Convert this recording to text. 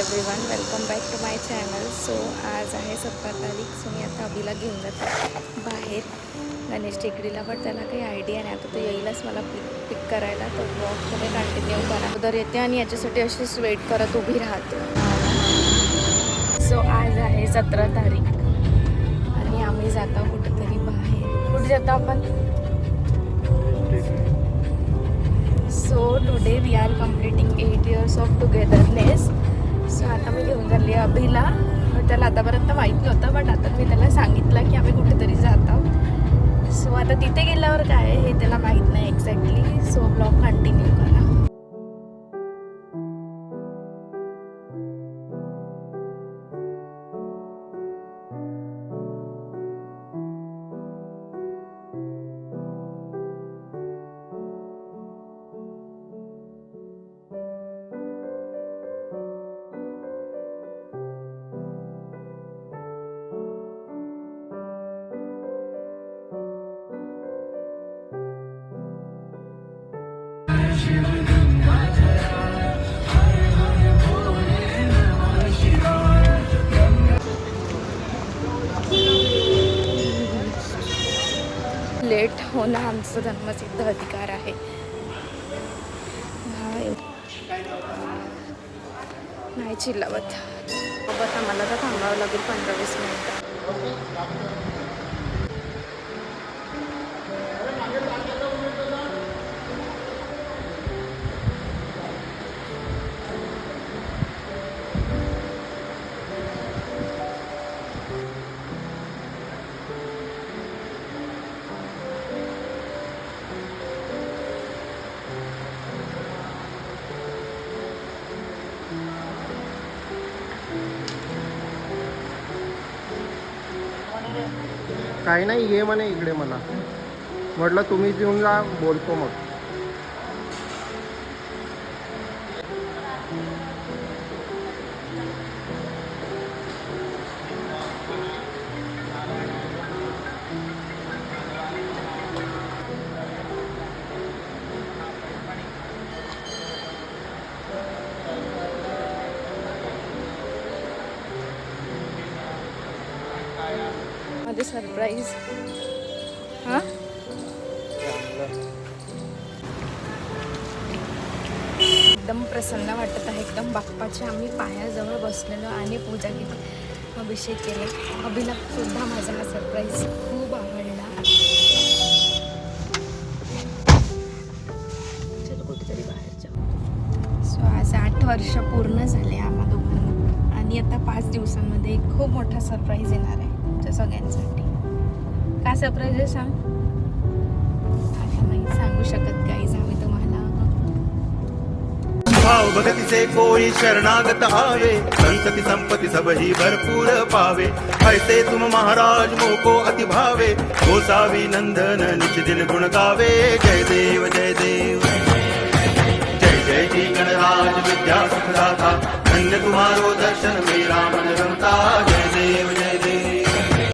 Everyone, welcome back to my channel. So आज आहे 17 तारीख. सो मी आता अभिला घेऊन जाते बाहेर गणेश टेकडीला. बट त्याला काही आयडिया नाही, आता तो येईलच मला पिक करायला. तो ब्लॉग तुम्ही कंटिन्यू करा. उदर येते आणि याच्यासाठी अशीच वेट करत उभी राहते. सो आज आहे 17 तारीख आणि आम्ही जातो कुठेतरी बाहेर. कुठे जातो आपण? So today we are completing 8 years of togetherness. So आता मी घेऊन चालली आहे अभिला. त्याला आतापर्यंत माहीत नव्हतं, बट आता मी त्याला सांगितलं की आम्ही कुठेतरी जात आहोत. सो आता तिथे गेल्यावर काय आहे हे त्याला माहीत नाही एक्झॅक्टली. सो ब्लॉग कंटिन्यू करा. लेट होणं आमचा जन्मसिद्ध अधिकार आहे. नाही चिल्लावत सोबत आम्हाला तर थांबावं लागेल 15-20 मिनिटं. काही नाही, ये म्हणे इकडे. मला म्हटलं तुम्हीच येऊन जा, बोलतो मग. माझे सरप्राईज. हां एकदम प्रसन्न वाटत आहे. एकदम बाप्पाच्या आम्ही पायाजवळ बसलेलो आणि पूजा केली, अभिषेक केले. अभिला सुद्धा माझा हा सरप्राईज खूप आवडला. चलो कुठेतरी बाहेर जाऊ. सो आज 8 वर्ष पूर्ण झाले आम्हा दोघांना आणि आता 5 दिवसांमध्ये एक खूप मोठा सरप्राईज येणार आहे तुमच्या सगळ्यांसाठी. काय सरप्राईज आहे सांग? आता नाही सांगू शकत काहीच आम्ही तुम्हाला. भाव भगतीचे कोळी शरणागत आवे, संतती संपत्ती सबही भरपूर पावे. ऐसे तुम महाराज मोको अति भावे, गोसावी नंदन निच दिन गुण गावे. जय देव जय देव, जय जय जी गणराज विद्या सुखदाता. धन्य तुम्हारो दर्शन में